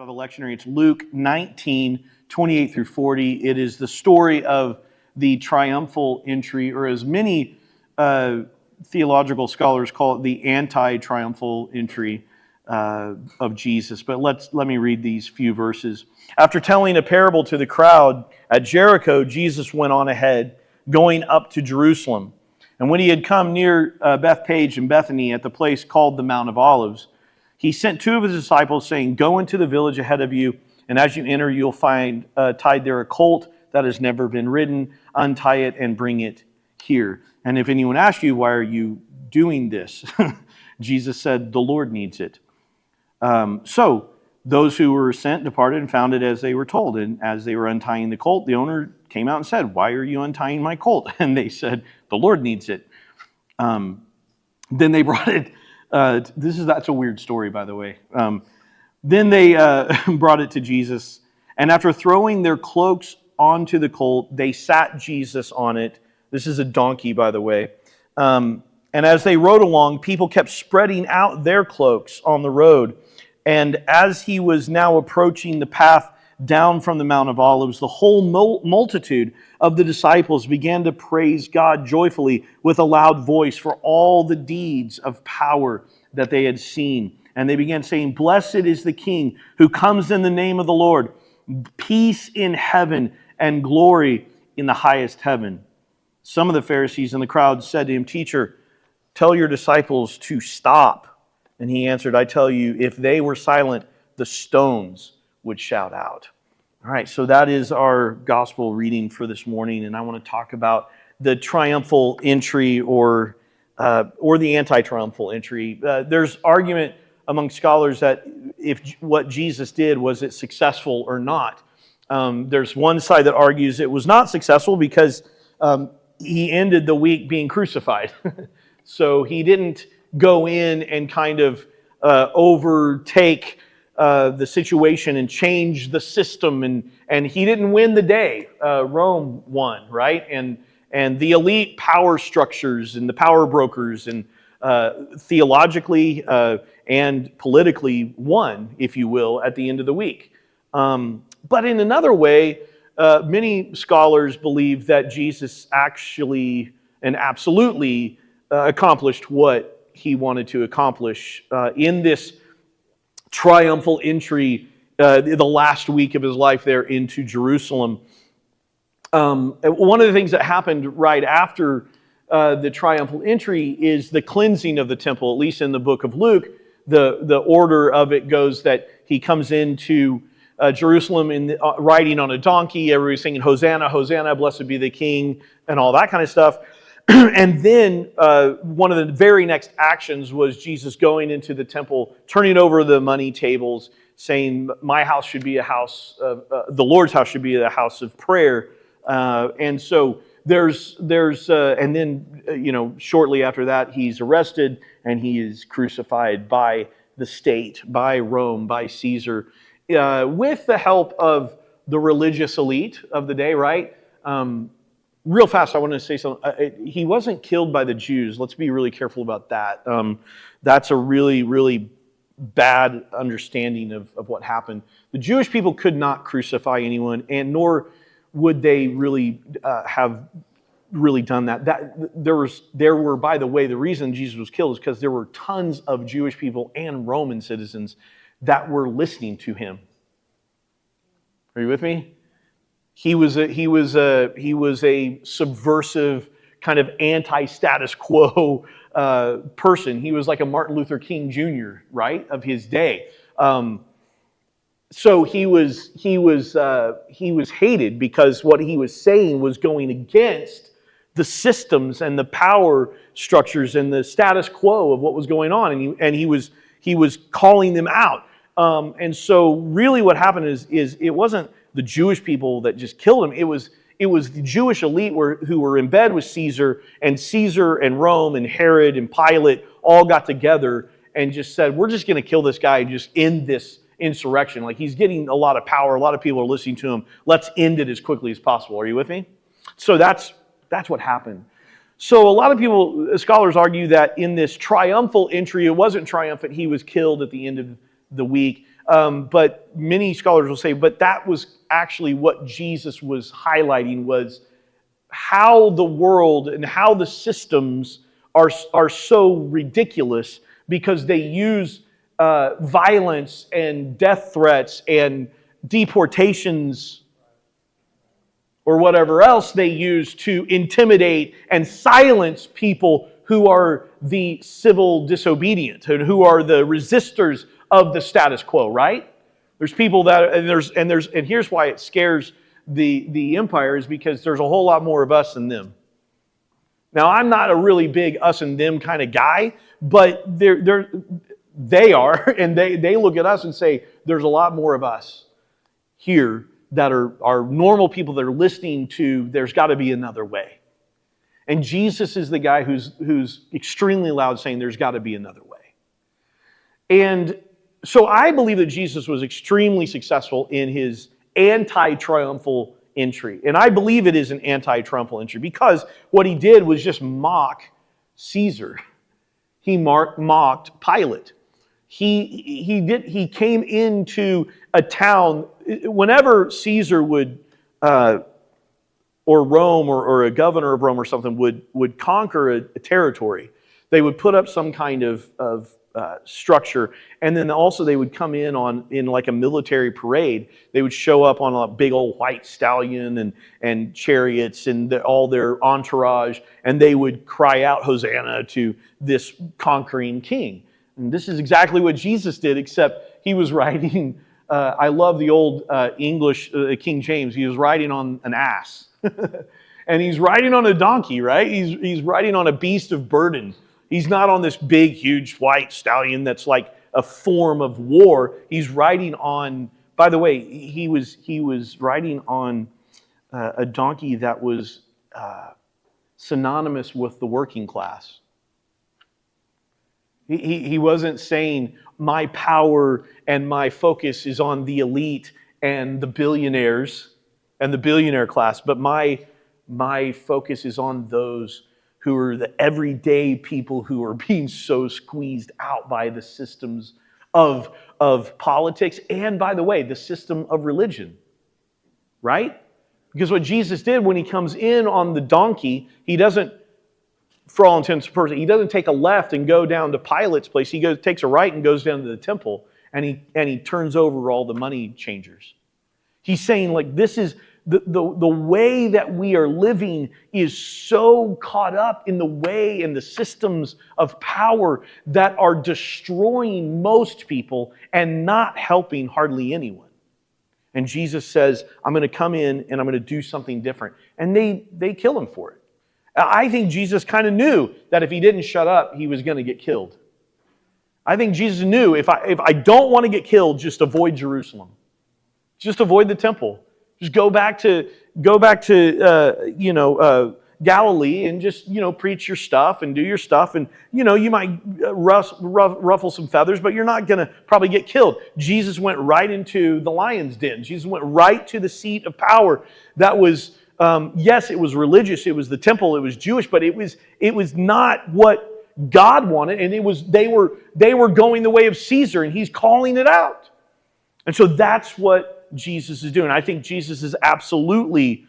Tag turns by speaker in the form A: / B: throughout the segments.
A: have a lectionary. It's Luke 19, 28 through 40. It is the story of the triumphal entry, or as many theological scholars call it, the anti-triumphal entry of Jesus. But let me read these few verses. After telling a parable to the crowd at Jericho, Jesus went on ahead, going up to Jerusalem. And when he had come near Bethpage and Bethany at the place called the Mount of Olives, he sent two of his disciples, saying, "Go into the village ahead of you, and as you enter, you'll find tied there a colt that has never been ridden. Untie it and bring it here. And if anyone asks you, why are you doing this?" Jesus said, "The Lord needs it." So those who were sent departed and found it as they were told. And as they were untying the colt, the owner came out and said, "Why are you untying my colt?" And they said, "The Lord needs it." Then they brought it. That's a weird story, by the way. Then they brought it to Jesus, and after throwing their cloaks onto the colt, they sat Jesus on it. This is a donkey, by the way. And as they rode along, people kept spreading out their cloaks on the road. And as he was now approaching the path down from the Mount of Olives, the whole multitude of the disciples began to praise God joyfully with a loud voice for all the deeds of power that they had seen. And they began saying, "Blessed is the King who comes in the name of the Lord. Peace in heaven and glory in the highest heaven." Some of the Pharisees in the crowd said to him, "Teacher, tell your disciples to stop." And he answered, "I tell you, if they were silent, the stones would shout out." All right, so that is our gospel reading for this morning, and I want to talk about the triumphal entry or the anti-triumphal entry. There's argument among scholars that if what Jesus did, was it successful or not. There's one side that argues it was not successful because he ended the week being crucified. So he didn't go in and kind of overtake the situation and change the system, and he didn't win the day. Rome won, right? And the elite power structures and the power brokers and theologically and politically won, if you will, at the end of the week. But in another way, many scholars believe that Jesus actually and absolutely accomplished what he wanted to accomplish in this triumphal entry, the last week of his life there into Jerusalem. One of the things that happened right after the triumphal entry is the cleansing of the temple. At least in the book of Luke, the order of it goes that he comes into Jerusalem riding on a donkey. Everybody's singing, "Hosanna, Hosanna, blessed be the King," and all that kind of stuff. And then one of the very next actions was Jesus going into the temple, turning over the money tables, saying, "My house should be a house of, the Lord's house should be a house of prayer." And so and then, shortly after that, he's arrested and he is crucified by the state, by Rome, by Caesar, with the help of the religious elite of the day, right? Real fast, I want to say something. He wasn't killed by the Jews. Let's be really careful about that. That's a really, really bad understanding of what happened. The Jewish people could not crucify anyone, and nor would they really have really done that. There were, by the way, the reason Jesus was killed is because there were tons of Jewish people and Roman citizens that were listening to him. Are you with me? He was a subversive kind of anti-status quo person. He was like a Martin Luther King Jr., right, of his day. So he was hated because what he was saying was going against the systems and the power structures and the status quo of what was going on, and he was calling them out. And so really what happened is it wasn't the Jewish people that just killed him. It was the Jewish elite who were in bed with Caesar and Rome and Herod and Pilate all got together and just said, "We're just going to kill this guy and just end this insurrection. Like, he's getting a lot of power. A lot of people are listening to him. Let's end it as quickly as possible." Are you with me? So that's what happened. So a lot of scholars argue that in this triumphal entry, it wasn't triumphant. He was killed at the end of the week. But many scholars will say, but that was actually what Jesus was highlighting, was how the world and how the systems are so ridiculous because they use violence and death threats and deportations or whatever else they use to intimidate and silence people who are the civil disobedient and who are the resistors of the status quo, right? There's people that, and here's why it scares the empire, is because there's a whole lot more of us than them. Now, I'm not a really big us and them kind of guy, but they are, and they look at us and say, there's a lot more of us here that are normal people that are listening to, there's got to be another way. And Jesus is the guy who's extremely loud saying, there's got to be another way. And so I believe that Jesus was extremely successful in his anti-triumphal entry. And I believe it is an anti-triumphal entry because what he did was just mock Caesar. He mocked Pilate. He came into a town. Whenever Caesar would, or Rome or a governor of Rome or something would conquer a territory, they would put up some kind of structure, and then also they would come in like a military parade. They would show up on a big old white stallion and chariots and all their entourage, and they would cry out Hosanna to this conquering king. And this is exactly what Jesus did, except he was riding, I love the old English King James, he was riding on an ass. And he's riding on a donkey, right? He's riding on a beast of burden. He's not on this big, huge white stallion that's like a form of war. He's riding on, by the way, he was riding on a donkey that was synonymous with the working class. He wasn't saying, my power and my focus is on the elite and the billionaires and the billionaire class, but my focus is on those who are the everyday people who are being so squeezed out by the systems of politics and, by the way, the system of religion, right? Because what Jesus did when he comes in on the donkey, he doesn't, for all intents and purposes, he doesn't take a left and go down to Pilate's place. He takes a right and goes down to the temple, and he turns over all the money changers. He's saying, like, this is the way that we are living is so caught up in the way and the systems of power that are destroying most people and not helping hardly anyone. And Jesus says, I'm going to come in and I'm going to do something different. And they kill him for it. I think Jesus kind of knew that if he didn't shut up, he was going to get killed. I think Jesus knew, if I don't want to get killed, just avoid Jerusalem. Just avoid the temple. Just go back to Galilee and just preach your stuff and do your stuff, and you might ruffle some feathers, but you're not going to probably get killed. Jesus went right into the lion's den. Jesus went right to the seat of power. That was yes, it was religious. It was the temple. It was Jewish, but it was not what God wanted, and they were going the way of Caesar, and he's calling it out. And so that's what Jesus is doing. I think Jesus is absolutely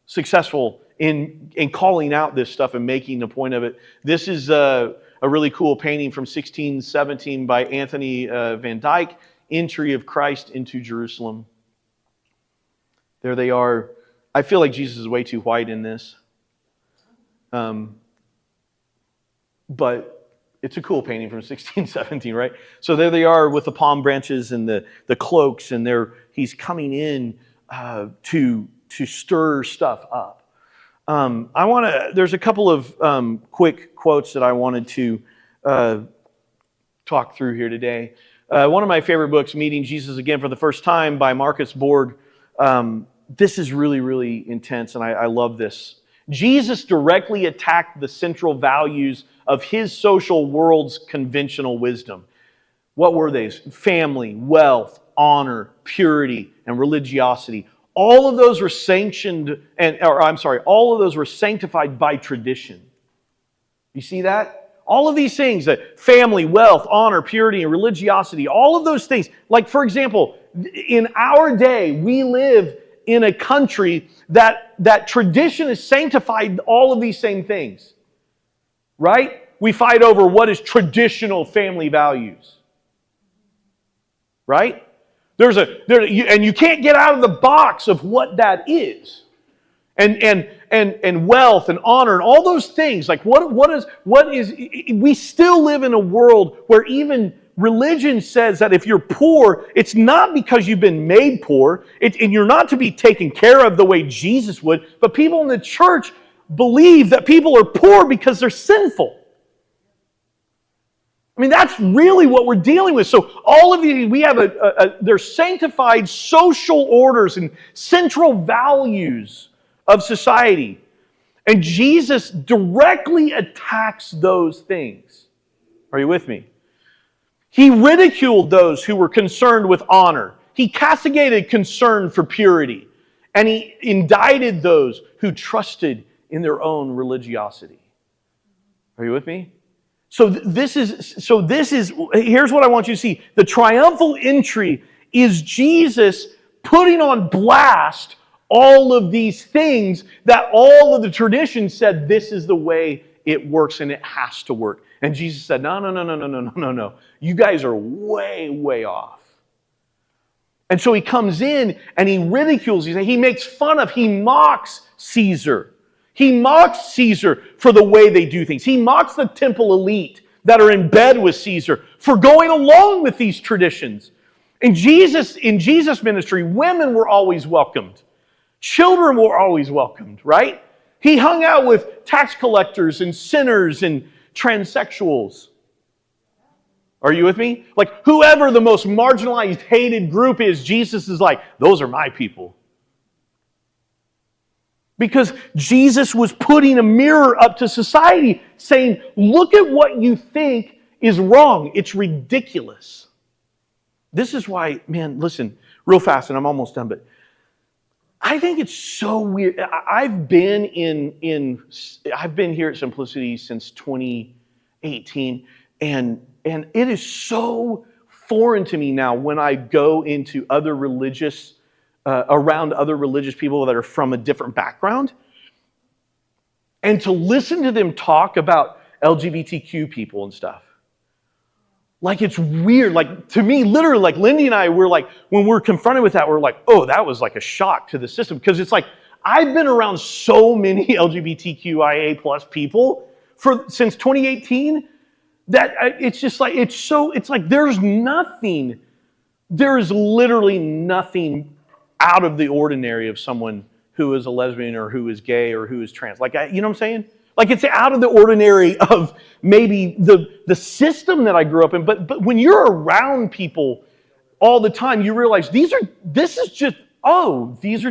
A: successful in calling out this stuff and making a point of it. This is a really cool painting from 1617 by Anthony Van Dyck, Entry of Christ into Jerusalem. There they are. I feel like Jesus is way too white in this. But it's a cool painting from 1617, right? So there they are with the palm branches and the cloaks, and he's coming in to stir stuff up. There's a couple of quick quotes that I wanted to talk through here today. One of my favorite books, Meeting Jesus Again for the First Time by Marcus Borg. This is really, really intense, and I love this. Jesus directly attacked the central values of his social world's conventional wisdom. What were they? Family, wealth, honor, purity, and religiosity. All of those were all of those were sanctified by tradition. You see that? All of these things, that family, wealth, honor, purity, and religiosity, all of those things. Like, for example, in our day, we live in a country that tradition has sanctified all of these same things. Right? We fight over what is traditional family values. Right? And you can't get out of the box of what that is. And wealth and honor and all those things. Like what is we still live in a world where even religion says that if you're poor, it's not because you've been made poor, and you're not to be taken care of the way Jesus would, but people in the church believe that people are poor because they're sinful. I mean, that's really what we're dealing with. So all of these, we have they're sanctified social orders and central values of society. And Jesus directly attacks those things. Are you with me? He ridiculed those who were concerned with honor. He castigated concern for purity. And he indicted those who trusted in their own religiosity. Are you with me? So this is, here's what I want you to see. The triumphal entry is Jesus putting on blast all of these things that all of the traditions said this is the way it works and it has to work. And Jesus said, no. You guys are way, way off. And so he comes in and he ridicules, he makes fun of, he mocks Caesar. He mocks Caesar for the way they do things. He mocks the temple elite that are in bed with Caesar for going along with these traditions. In Jesus' ministry, women were always welcomed. Children were always welcomed, right? He hung out with tax collectors and sinners and transsexuals. Are you with me? Like, whoever the most marginalized, hated group is, Jesus is like, those are my people. Because Jesus was putting a mirror up to society saying, look at what you think is wrong. It's ridiculous. This is why, man, listen, real fast, and I'm almost done, but I think it's so weird. I've been here at Simplicity since 2018, and it is so foreign to me now when I go into other religious around other religious people that are from a different background, and to listen to them talk about LGBTQ people and stuff. Like, it's weird. Like, to me, literally, like Lindy and I were like, when we're confronted with that, we're like, oh, that was like a shock to the system. Because it's like, I've been around so many LGBTQIA plus people since 2018 that it's just like, it's like there's literally nothing out of the ordinary of someone who is a lesbian or who is gay or who is trans. Like, you know what I'm saying? Like, it's out of the ordinary of maybe the system that I grew up in. But when you're around people all the time, you realize these are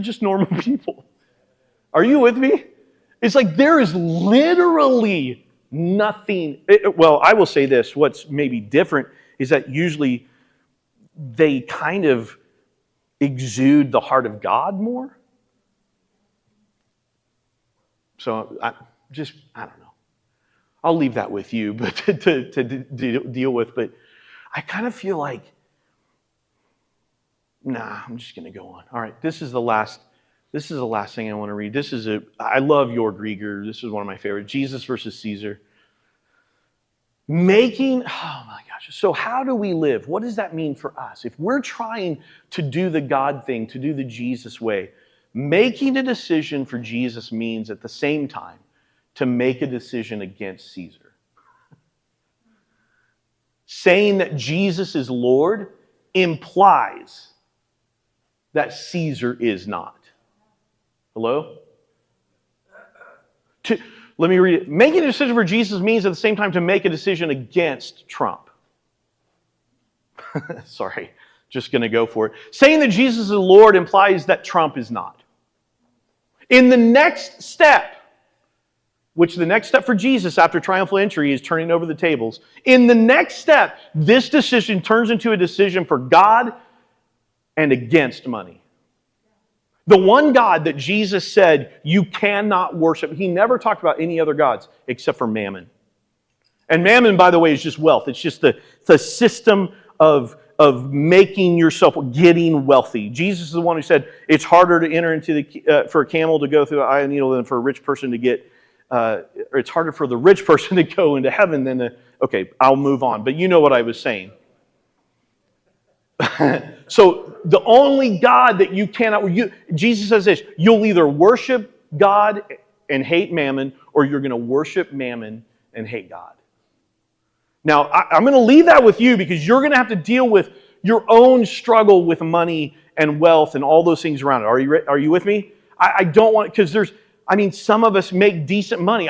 A: just normal people. Are you with me? It's like there is literally nothing. Well, I will say this. What's maybe different is that usually they kind of exude the heart of God more. So I don't know. I'll leave that with you, but to deal with. But I kind of feel like, I'm just going to go on. All right, this is the last thing I want to read. I love Jörg Rieger. This is one of my favorites. Jesus versus Caesar. Oh my gosh. So how do we live? What does that mean for us? If we're trying to do the God thing, to do the Jesus way, making a decision for Jesus means at the same time to make a decision against Caesar. Saying that Jesus is Lord implies that Caesar is not. Hello? Let me read it. Making a decision for Jesus means at the same time to make a decision against Trump. Sorry, just going to go for it. Saying that Jesus is Lord implies that Trump is not. In the next step, which the next step for Jesus after triumphal entry is turning over the tables, in the next step, this decision turns into a decision for God and against money. The one God that Jesus said you cannot worship, he never talked about any other gods except for mammon. And mammon, by the way, is just wealth. It's just the system of making yourself, getting wealthy. Jesus is the one who said it's harder to enter into for a camel to go through the eye of the needle than for a rich person to get, or it's harder for the rich person to go into heaven than okay, I'll move on. But you know what I was saying. So the only God that you cannot, Jesus says this, you'll either worship God and hate mammon, or you're going to worship mammon and hate God. Now, I'm going to leave that with you because you're going to have to deal with your own struggle with money and wealth and all those things around it. Are you with me? I don't want, because some of us make decent money.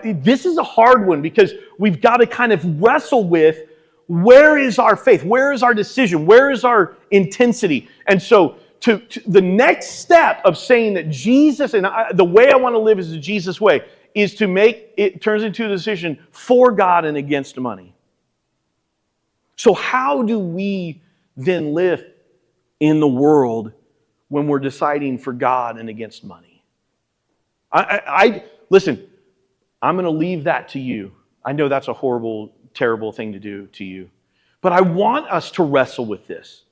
A: This is a hard one because we've got to kind of wrestle with where is our faith? Where is our decision? Where is our intensity? And so to the next step of saying that Jesus, and the way I want to live is the Jesus way, is to make it turns into a decision for God and against money. So how do we then live in the world when we're deciding for God and against money? Listen, I'm going to leave that to you. I know that's a horrible, terrible thing to do to you. But I want us to wrestle with this.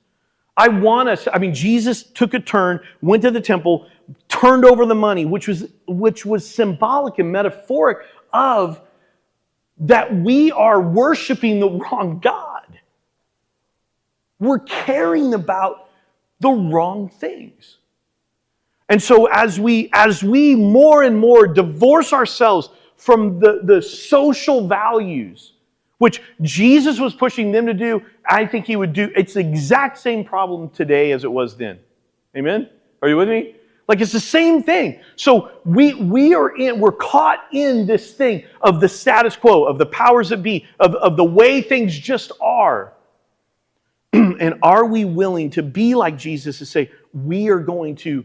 A: Jesus took a turn, went to the temple, turned over the money, which was symbolic and metaphoric of that we are worshiping the wrong God. We're caring about the wrong things. And so as we more and more divorce ourselves from the social values, which Jesus was pushing them to do, I think he would do. It's the exact same problem today as it was then. Amen? Are you with me? Like it's the same thing. So we're caught in this thing of the status quo, of the powers that be, of the way things just are. And are we willing to be like Jesus to say, we're going to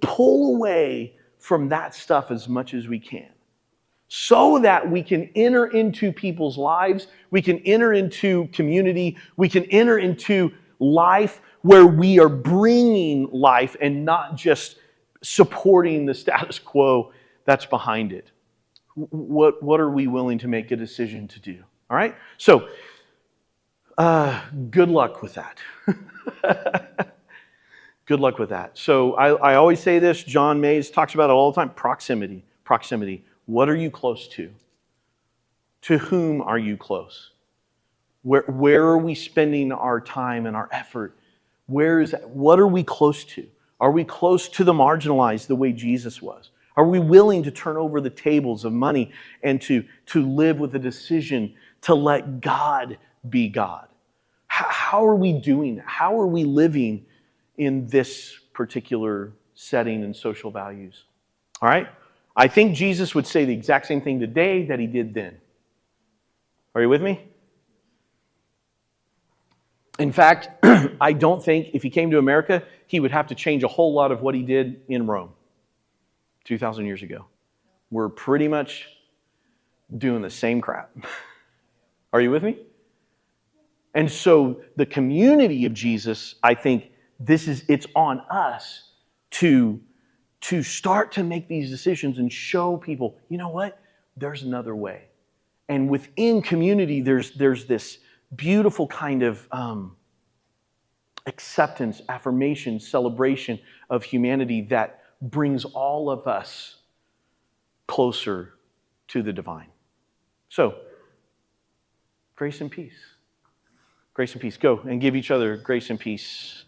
A: pull away from that stuff as much as we can, so that we can enter into people's lives, we can enter into community, we can enter into life where we are bringing life and not just supporting the status quo that's behind it. What are we willing to make a decision to do? All right? So, good luck with that. Good luck with that. So I always say this, John Mays talks about it all the time, proximity. What are you close to? To whom are you close? Where are we spending our time and our effort? What are we close to? Are we close to the marginalized the way Jesus was? Are we willing to turn over the tables of money and to live with a decision to let God be God? How are we doing that? How are we living in this particular setting and social values? All right? I think Jesus would say the exact same thing today that he did then. Are you with me? In fact, I don't think if he came to America, he would have to change a whole lot of what he did in Rome 2,000 years ago. We're pretty much doing the same crap. Are you with me? And so the community of Jesus, I think it's on us to start to make these decisions and show people, you know what? There's another way. And within community, there's this beautiful kind of acceptance, affirmation, celebration of humanity that brings all of us closer to the divine. So, grace and peace. Grace and peace. Go and give each other grace and peace.